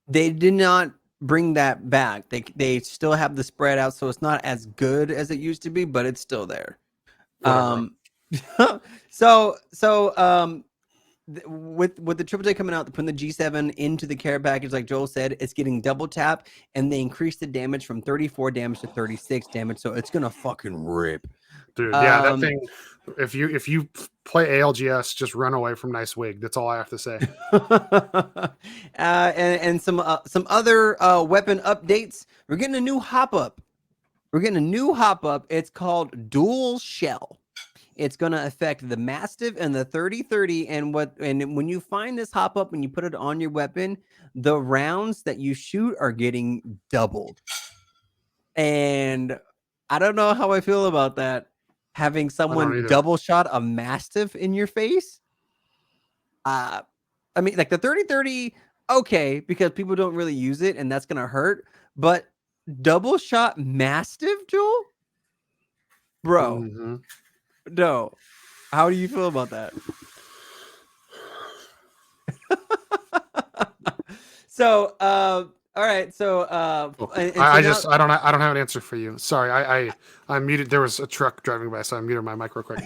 They did not bring that back. They still have the spread out, so it's not as good as it used to be, but it's still there. With the triple take coming out, putting the G7 into the care package, like Joel said, it's getting double tap, and they increased the damage from 34 damage to 36 damage. So it's gonna fucking rip, dude. Yeah, that thing. If you play ALGS, just run away from Nice Wig. That's all I have to say. And some other weapon updates. We're getting a new hop up. It's called Dual Shell. It's going to affect the Mastif and the 30-30. And when you find this hop up and you put it on your weapon, the rounds that you shoot are getting doubled. And I don't know how I feel about that. Having someone either. double shot a Mastif in your face. I mean, like the 30-30, okay, because people don't really use it, and that's gonna hurt. But double shot Mastif, Joel, bro, no. How do you feel about that? So, all right. So, I don't have an answer for you. Sorry, I muted. There was a truck driving by, so I muted my mic real quick.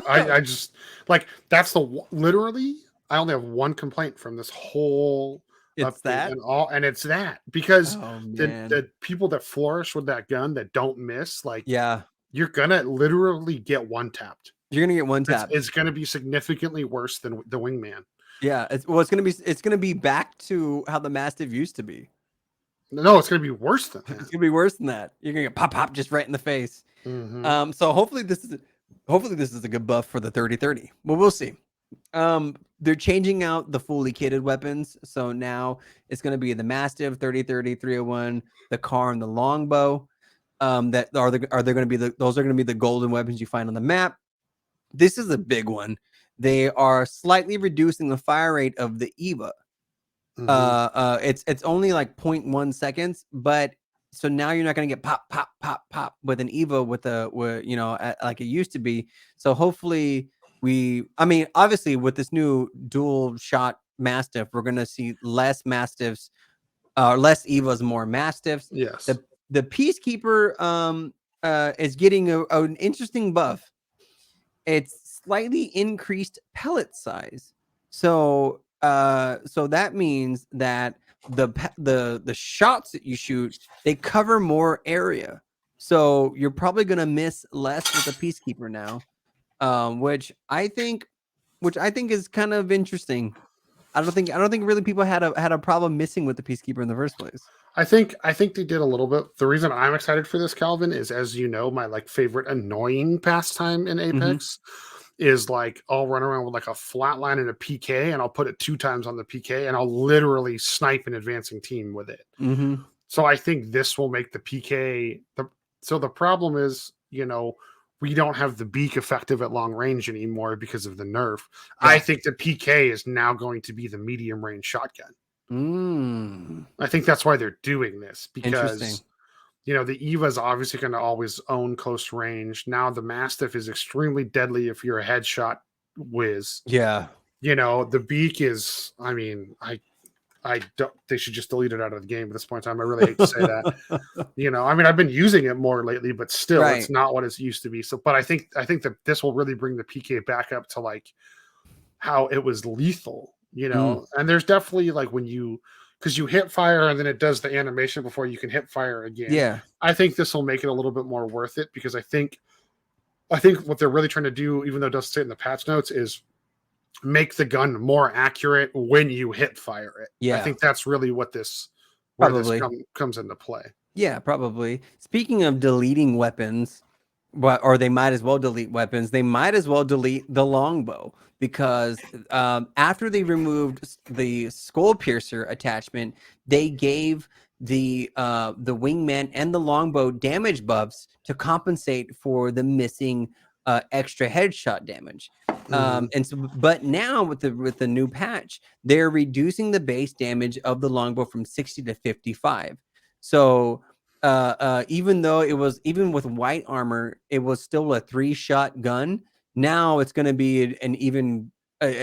I just like that's literally. I only have one complaint from this whole it's update that, and it's that because man, the people that flourish with that gun that don't miss, like yeah, you're gonna literally get one tapped. you're gonna get one tap. It's gonna be significantly worse than the wingman. Yeah, it's gonna be back to how the Mastiff used to be. No, it's gonna be worse than that. It's gonna be worse than that. You're gonna get pop just right in the face. So hopefully this is a good buff for the 30-30. Well, we'll see. They're changing out the fully kitted weapons, so now it's gonna be the Mastiff 30-30, 301, the C.A.R, and the longbow. That are they're gonna be those are gonna be the golden weapons you find on the map. This is a big one. They are slightly reducing the fire rate of the Eva. It's only like 0.1 seconds, but so now you're not gonna get pop with an Eva with like it used to be. So hopefully obviously with this new dual shot Mastiff, we're gonna see less Mastiffs, less Evas, more Mastiffs. Yes. The Peacekeeper is getting an interesting buff. It's slightly increased pellet size. So that means that the shots that you shoot, they cover more area. So you're probably gonna miss less with a Peacekeeper now, which I think is kind of interesting. I don't think really people had a problem missing with the Peacekeeper in the first place. I think they did a little bit. The reason I'm excited for this, Calvin, is, as you know, my like favorite annoying pastime in Apex is like I'll run around with like a flatline and a PK, and I'll put it 2 times on the PK, and I'll literally snipe an advancing team with it. So I think this will make the PK. So the problem is, we don't have the beak effective at long range anymore because of the nerf. Yeah. I think the PK is now going to be the medium range shotgun. I think that's why they're doing this, because the Eva is obviously going to always own close range. Now the Mastif is extremely deadly if you're a headshot whiz. Yeah. The beak is, I don't, they should just delete it out of the game at this point in time. I really hate to say that. I've been using it more lately, but still it's not what it used to be. So, but I think that this will really bring the PK back up to like how it was lethal. And there's definitely like because you hit fire and then it does the animation before you can hit fire again. Yeah. I think this will make it a little bit more worth it, because I think what they're really trying to do, even though it doesn't say it in the patch notes, is make the gun more accurate when you hit fire it. Yeah. I think that's really what this comes into play. Yeah, probably. Speaking of deleting weapons, or they might as well delete weapons, they might as well delete the longbow, because after they removed the skull piercer attachment, they gave the wingman and the longbow damage buffs to compensate for the missing extra headshot damage. But now with the new patch, they're reducing the base damage of the longbow from 60 to 55. So even though even with white armor, it was still a 3-shot gun. Now it's going to be an even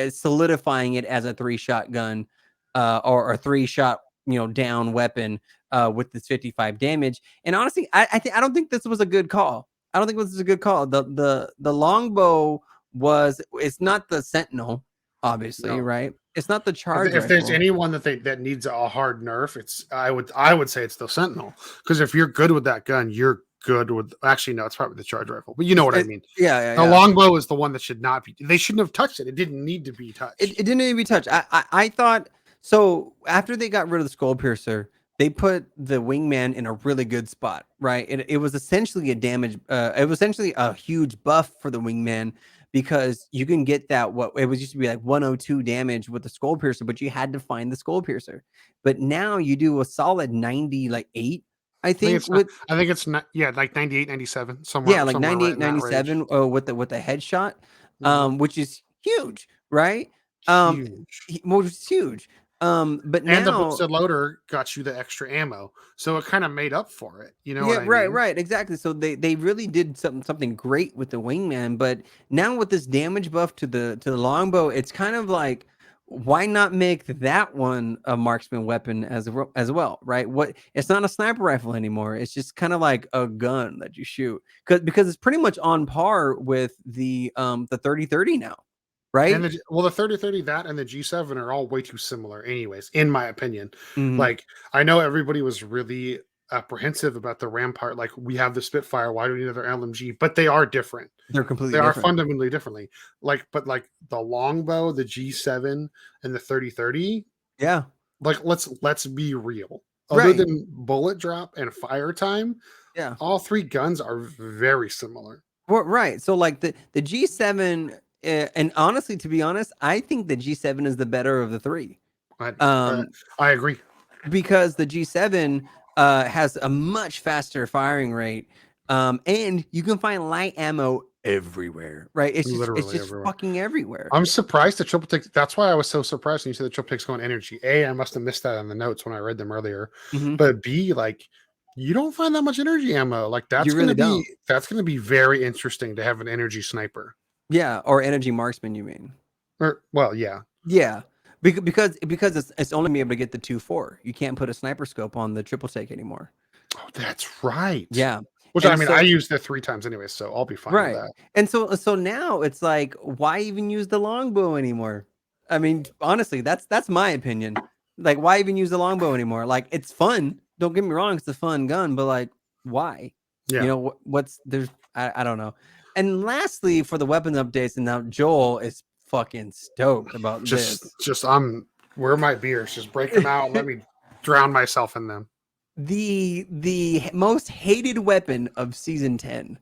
solidifying it as a 3-shot gun, or a 3-shot down weapon with this 55 damage. And honestly, I don't think this was a good call. I don't think this is a good call. The longbow it's not the Sentinel, obviously, right? It's not the charge rifle. If there's anyone that needs a hard nerf, I would say it's the Sentinel, because if you're good with that gun, you're good with. Actually, no, it's probably the charge rifle, but you know what I mean. Yeah. The longbow is the one that should not be. They shouldn't have touched it. It didn't need to be touched. It didn't need to be touched. I thought so. After they got rid of the skull piercer, they put the wingman in a really good spot, right? It was essentially a damage. It was essentially a huge buff for the wingman, because you can get that, what it was used to be like 102 damage with the skull piercer, but you had to find the skull piercer. But now you do a solid 90, like 8 I think with I think it's not, yeah, like 98, 97, yeah, like somewhere right 98, in that range. 97 with the headshot, Mhm. which is huge, right? Huge. Which is huge. But And the now boosted loader got you the extra ammo, so it kind of made up for it. You know what yeah, I right, mean? right, exactly. So they really did something great with the wingman, but now with this damage buff to the longbow, it's kind of like why not make that one a marksman weapon as well, right? What it's not a sniper rifle anymore. It's just kind of like a gun that you shoot because it's pretty much on par with the 3030 now, And right? the 3030, that and the G7 are all way too similar, anyways, in my opinion. Hmm. Like, I know everybody was really apprehensive about the Rampart. Like, we have the Spitfire. Why do we need another LMG? But they are different. They're completely They are different. fundamentally differently. Like, but like the longbow, the G7, and the 3030. Yeah, Like, let's be real. Other right. than bullet drop and fire time, Yeah. all three guns are very similar. Well, right. So like the G7, and honestly, to be honest, I think the G7 is the better of the three. I uh, Um, I agree. because the G7 has a much faster firing rate, and you can find light ammo everywhere. Right? It's Literally just everywhere. fucking everywhere. I'm surprised the triple take. That's why I was so surprised when you said the triple take's going energy. A, I must have missed that in the notes when I read them earlier. Hmm. But B, like, you don't find that much energy ammo. Like, You really don't. that's gonna be very interesting to have an energy sniper. Yeah, or energy marksman. You mean? Or, well, yeah. Yeah. Because it's only be able to get the 2.4. You can't put a sniper scope on the triple take anymore. Oh, that's right. Yeah. Which, I And mean, I so used it 3 times anyway, so I'll be fine with right. that. And so now it's like, why even use the longbow anymore? I mean, honestly, that's my opinion. Like, why even use the longbow anymore? Like, it's fun. Don't get me wrong, it's a fun gun, but like, why? You Yeah. know, what's there's I don't know. And lastly, for the weapon updates, and now Joel is fucking stoked about this. Where are my beers? Just break them out and let me drown myself in them. The most hated weapon of season 10,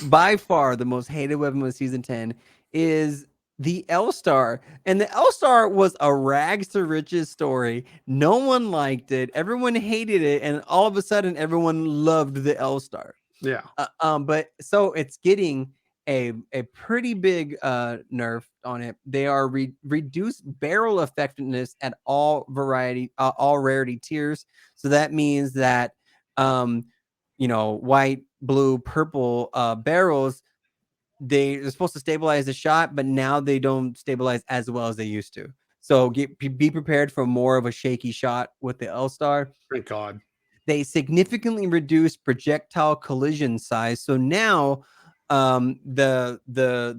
by far the most hated weapon of season 10, is the L-Star. And the L-Star was a rags to riches story. No one liked it, everyone hated it, and all of a sudden everyone loved the L-Star. Yeah. But so it's getting a pretty big nerf on it. They are reduced barrel effectiveness at all rarity tiers. So that means that white, blue, purple barrels, they're supposed to stabilize the shot, but now they don't stabilize as well as they used to. So be prepared for more of a shaky shot with the L-Star. Thank God. They significantly reduced projectile collision size. So now the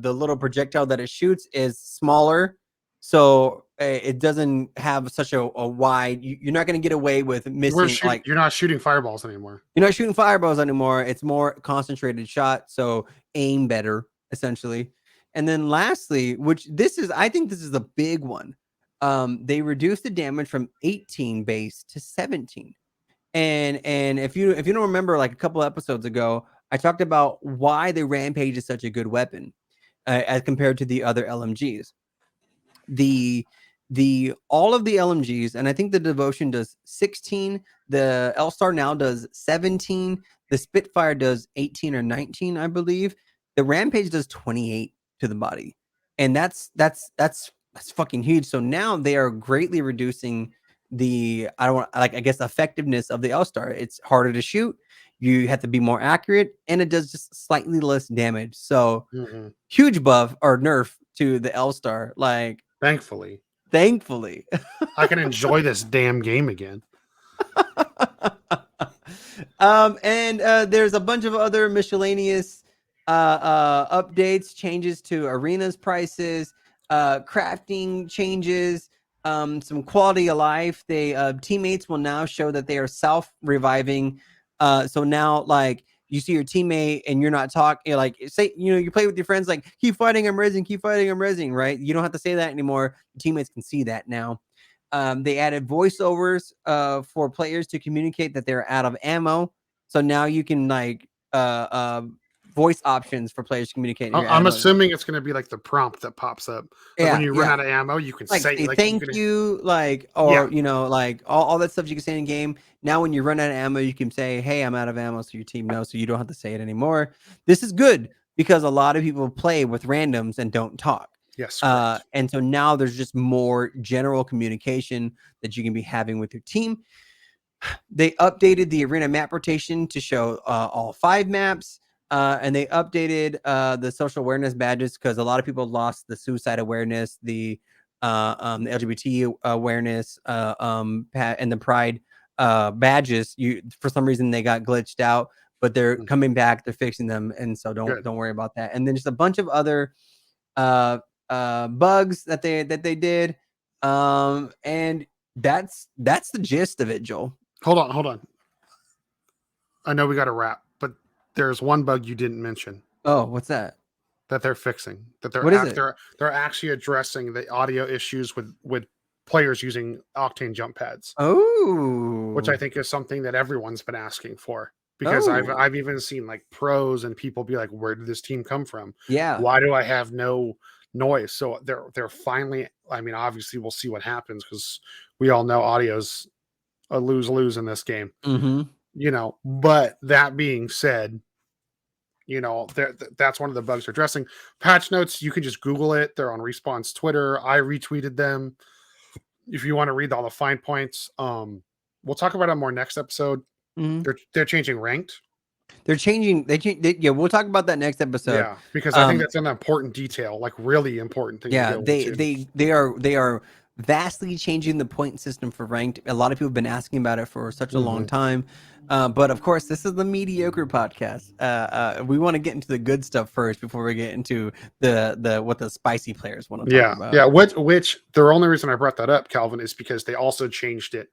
little projectile that it shoots is smaller. So it doesn't have such a wide, you're not going to get away with missing, like, You're not shooting fireballs anymore. you're not shooting fireballs anymore. It's more concentrated shot. So aim better, essentially. And then lastly, I think this is a big one. They reduced the damage from 18 base to 17. And if you don't remember, like a couple episodes ago, I talked about why the Rampage is such a good weapon as compared to the other LMGs. The all of the LMGs, and I think the Devotion does 16, the L-Star now does 17, the Spitfire does 18 or 19, I believe. The Rampage does 28 to the body, and that's fucking huge. So now they are greatly reducing I guess effectiveness of the L-Star. It's harder to shoot, you have to be more accurate, and it does just slightly less damage. So huge buff or nerf to the L-Star, like, Thankfully. thankfully. I can enjoy this damn game again. And there's a bunch of other miscellaneous updates, changes to arenas prices, crafting changes, some quality of life. Teammates will now show that they are self-reviving. So now, like, you see your teammate and you're not talking, like, say, you play with your friends, like, keep fighting, I'm rezzing, keep fighting, I'm rezzing, right? You don't have to say that anymore. Teammates can see that now. They added voiceovers for players to communicate that they're out of ammo. So now you can, like, voice options for players to communicate. I'm assuming it's going to be like the prompt that pops up. Like when you run out of ammo, you can like say like thank you, like, or you know, like all that stuff you can say in game. Now when you run out of ammo, you can say, hey, I'm out of ammo, so your team knows, so you don't have to say it anymore. This is good because a lot of people play with randoms and don't talk. Yes. And so now there's just more general communication that you can be having with your team. They updated the arena map rotation to show all 5 maps. And they updated the social awareness badges because a lot of people lost the suicide awareness, the LGBT awareness, and the pride badges. For some reason they got glitched out, but they're coming back. They're fixing them, and so don't worry about that. And then just a bunch of other bugs that they did, and that's the gist of it, Joel. Hold on. I know we got to wrap, but there's one bug you didn't mention. Oh, what's that? That they're fixing. That they're actually addressing the audio issues with players using Octane jump pads. Oh, which I think is something that everyone's been asking for. Because I've even seen like pros and people be like, where did this team come from? Yeah. Why do I have no noise? So they're finally, I mean, obviously we'll see what happens because we all know audio's a lose in this game. You know, but that being said, you know, that's one of the bugs they're addressing. Patch notes, you can just Google it. They're on Respawn's Twitter. I retweeted them. If you want to read all the fine points, we'll talk about it more next episode. They're changing ranked. They're changing. Yeah, we'll talk about that next episode. Yeah, because I think that's an important detail, like really important thing. Yeah, they are vastly changing the point system for ranked. A lot of people have been asking about it for such a long time. But of course, this is the mediocre podcast. We want to get into the good stuff first before we get into the what the spicy players want to talk about. Yeah, which the only reason I brought that up, Calvin, is because they also changed it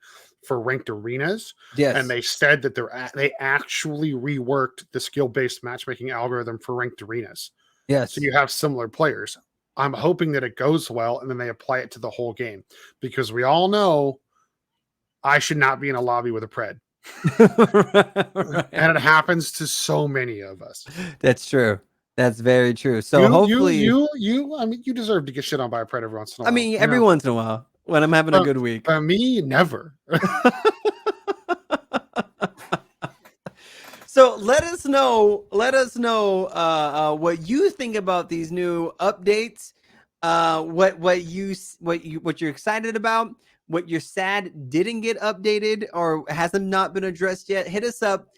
for ranked arenas. Yes. And they said that they actually reworked the skill-based matchmaking algorithm for ranked arenas. Yes. So you have similar players. I'm hoping that it goes well and then they apply it to the whole game because we all know I should not be in a lobby with a pred. Right. And it happens to so many of us. That's true. That's very true. So hopefully I mean, you deserve to get shit on by a pred every once in a while. I mean, every once in a while when I'm having a good week. By me, never. So let us know what you think about these new updates. What you're excited about, what you're sad didn't get updated or hasn't not been addressed yet. Hit us up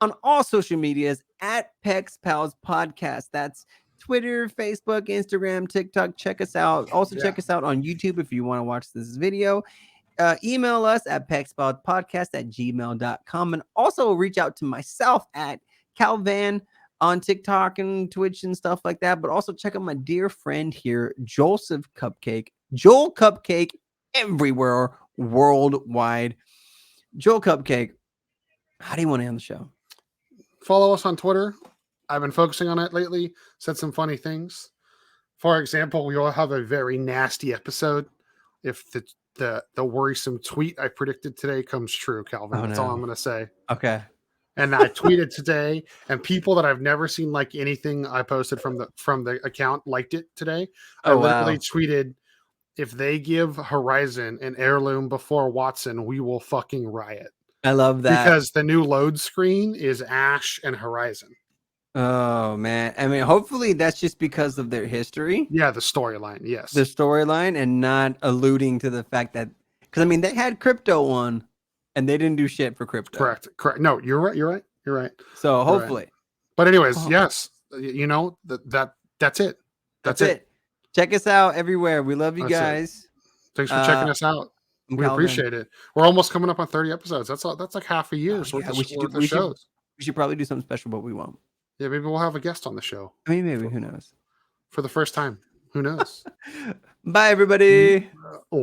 on all social medias at PexPals Podcast. That's Twitter, Facebook, Instagram, TikTok. Check us out. Also check us out on YouTube if you want to watch this video. Email us at pexpalspodcast@gmail.com and also reach out to myself at CowVan on TikTok and Twitch and stuff like that. But also check out my dear friend here, JoelCupcake. JoelCupcake everywhere worldwide. JoelCupcake, how do you want to end the show? Follow us on Twitter. I've been focusing on it lately. Said some funny things. For example, we all have a very nasty episode. If the worrisome tweet I predicted today comes true, Calvin. That's all I'm going to say. Okay. And I tweeted today, and people that I've never seen like anything I posted from the account liked it today. I literally tweeted, if they give Horizon an heirloom before Wattson, we will fucking riot. I love that. Because the new load screen is Ash and Horizon. Oh, man. I mean, hopefully that's just because of their history. Yeah, the storyline. Yes. The storyline and not alluding to the fact that, because I mean, they had Crypto one and they didn't do shit for Crypto. Correct. No, you're right. So hopefully. Right. But anyways, yes, you know, that's it. That's it. Check us out everywhere. We love you guys. Thanks for checking us out. We appreciate it. We're almost coming up on 30 episodes. That's like half a year's worth of shows. We should probably do something special, but we won't. Yeah, maybe we'll have a guest on the show. I mean, maybe. Who knows? For the first time. Who knows? Bye, everybody.